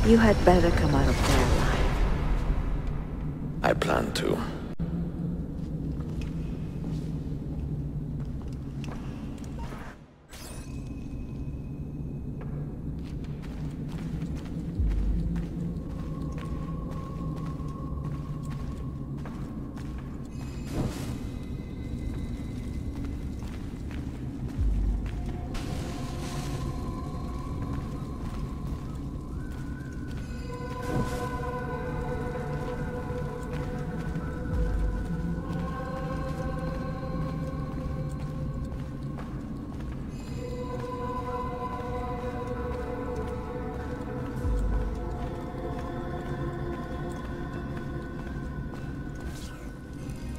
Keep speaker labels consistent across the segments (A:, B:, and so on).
A: You had better come out of there alive.
B: I plan to.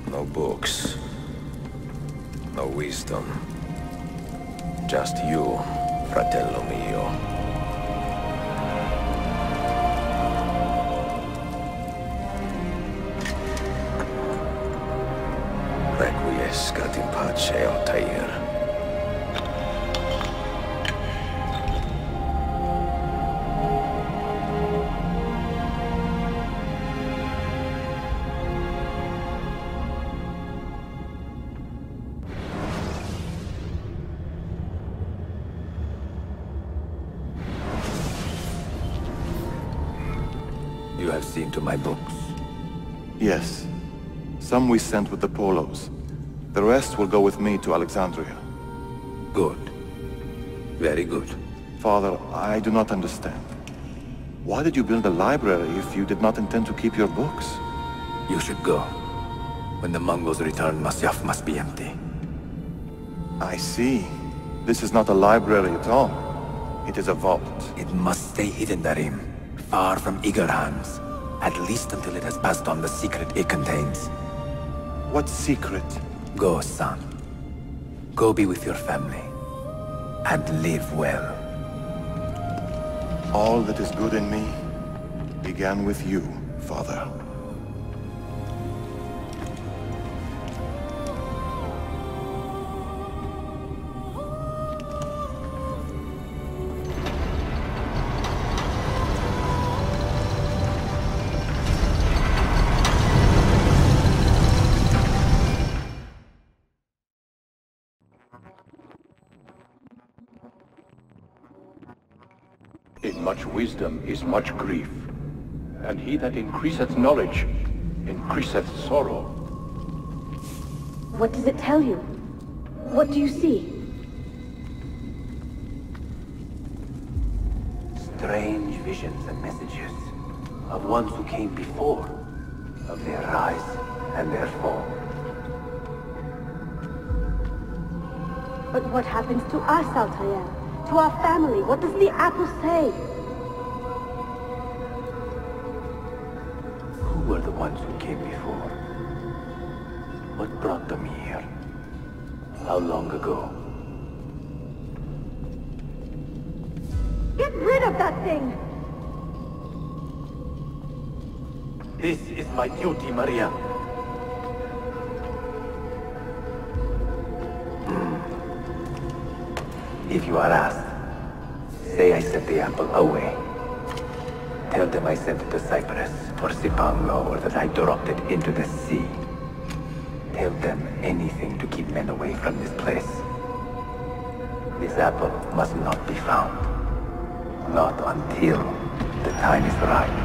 B: No books. No wisdom. Just you, fratello mio. Requiescat in pace, Altair. You have seen to my books.
C: Yes. Some we sent with the Polos. The rest will go with me to Alexandria.
B: Good. Very good.
C: Father, I do not understand. Why did you build a library if you did not intend to keep your books?
B: You should go. When the Mongols return, Masyaf must be empty.
C: I see. This is not a library at all. It is a vault.
B: It must stay hidden, Darim. Far from eager hands. At least until it has passed on the secret it contains.
C: What secret?
B: Go, son. Go be with your family. And live well.
C: All that is good in me began with you, Father.
D: In much wisdom is much grief, and he that increaseth knowledge increaseth sorrow.
E: What does it tell you? What do you see?
B: Strange visions and messages of ones who came before, of their rise and their fall.
E: But what happens to us, Altair? To our family? What does the apple say?
B: Who were the ones who came before? What brought them here? How long ago?
E: Get rid of that thing!
B: This is my duty, Maria. If you are asked, say I sent the apple away. Tell them I sent it to Cyprus, or Cipango, or that I dropped it into the sea. Tell them anything to keep men away from this place. This apple must not be found. Not until the time is right.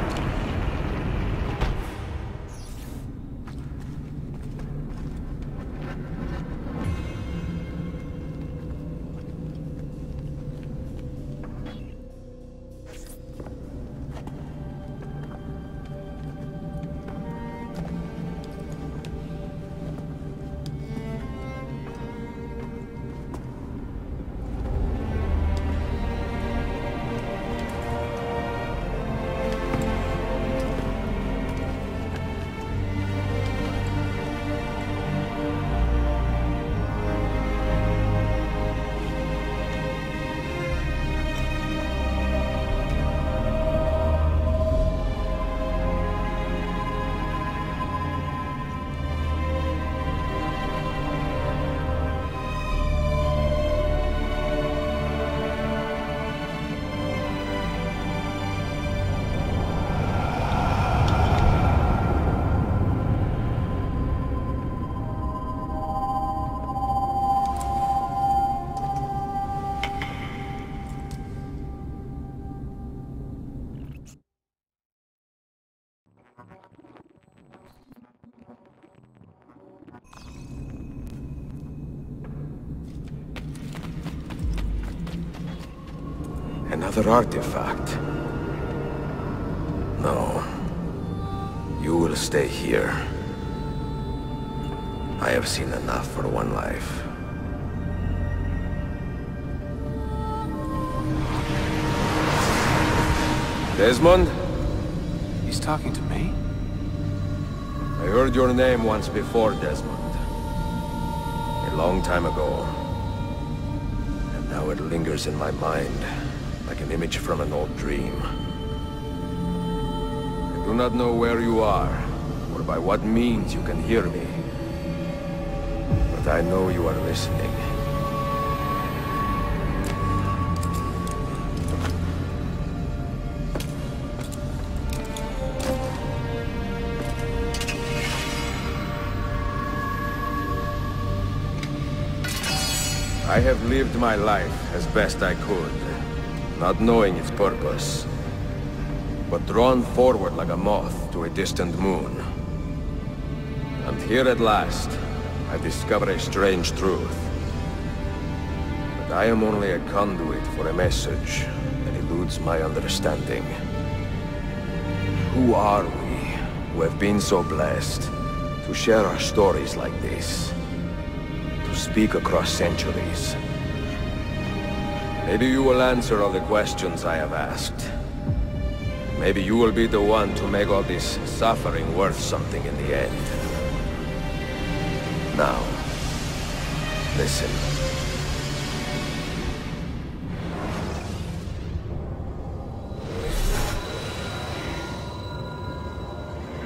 F: Another artifact. No. You will stay here. I have seen enough for one life. Desmond?
G: He's talking to me?
F: I heard your name once before, Desmond. A long time ago. And now it lingers in my mind, like an image from an old dream. I do not know where you are, or by what means you can hear me. But I know you are listening. I have lived my life as best I could, not knowing its purpose, but drawn forward like a moth to a distant moon. And here at last, I discover a strange truth. That I am only a conduit for a message that eludes my understanding. Who are we, who have been so blessed, to share our stories like this? To speak across centuries. Maybe you will answer all the questions I have asked. Maybe you will be the one to make all this suffering worth something in the end. Now, listen.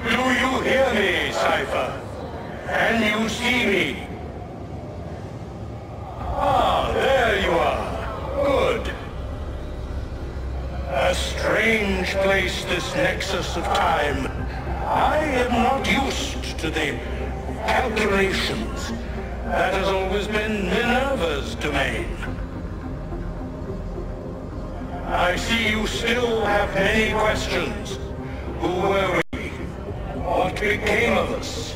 D: Do you hear me, Cypher? Can you see me? Ah, there you are. Good. A strange place, this nexus of time. I am not used to the calculations. That has always been Minerva's domain. I see you still have many questions. Who were we? What became of us?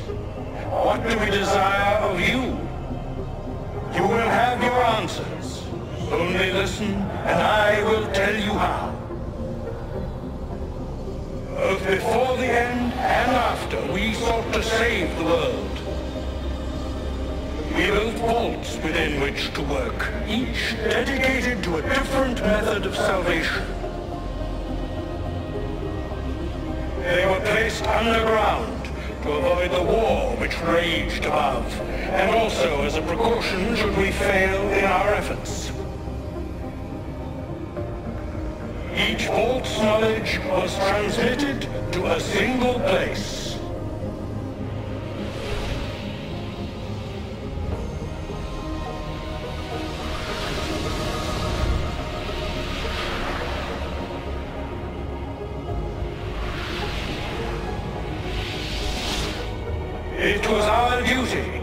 D: What do we desire of you? You will have your answers. Only listen, and I will tell you how. Both before the end and after, we sought to save the world. We built vaults within which to work, each dedicated to a different method of salvation. They were placed underground to avoid the war which raged above, and also as a precaution should we fail in our efforts. Each vault's knowledge was transmitted to a single place. It was our duty,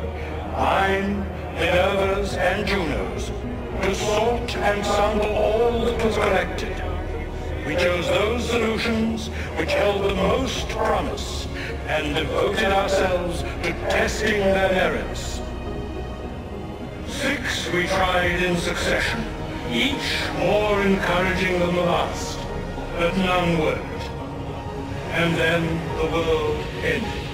D: mine, Minerva's, and Juno's, to sort and sample all that was collected. We chose those solutions which held the most promise, and devoted ourselves to testing their merits. 6 we tried in succession, each more encouraging than the last, but none worked. And then the world ended.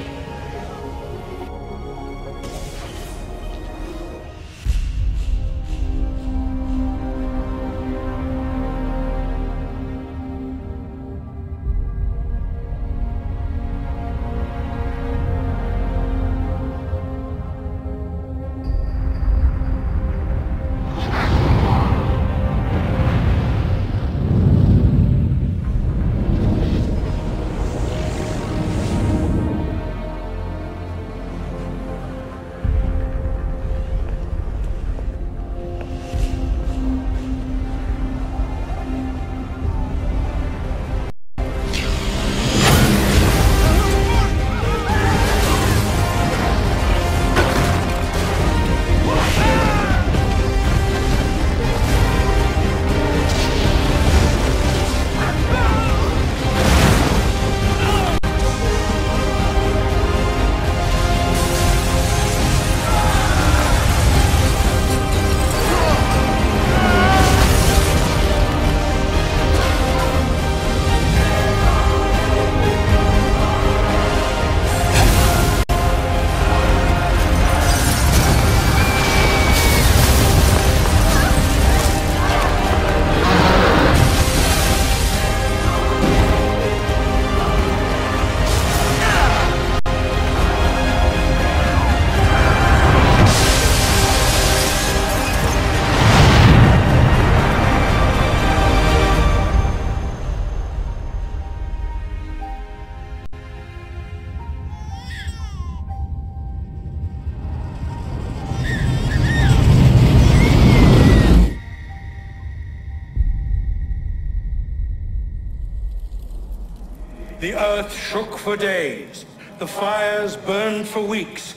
D: The earth shook for days, the fires burned for weeks,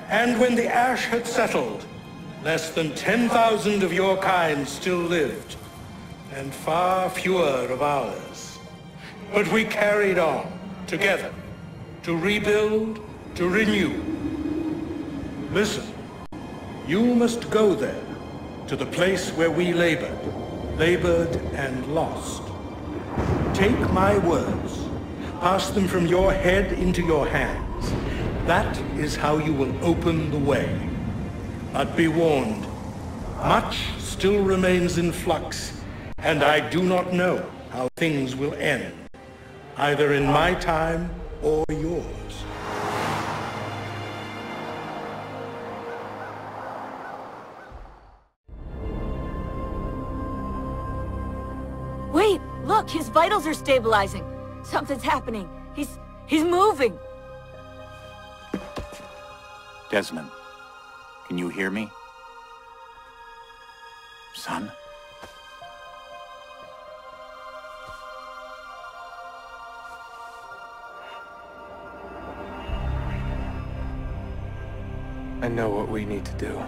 D: and when the ash had settled, less than 10,000 of your kind still lived, and far fewer of ours. But we carried on, together, to rebuild, to renew. Listen, you must go there, to the place where we labored and lost. Take my words, pass them from your head into your hands. That is how you will open the way. But be warned, much still remains in flux, and I do not know how things will end, either in my time or yours.
H: Wait, look, his vitals are stabilizing. Something's happening. He's moving.
I: Desmond, can you hear me? Son?
G: I know what we need to do.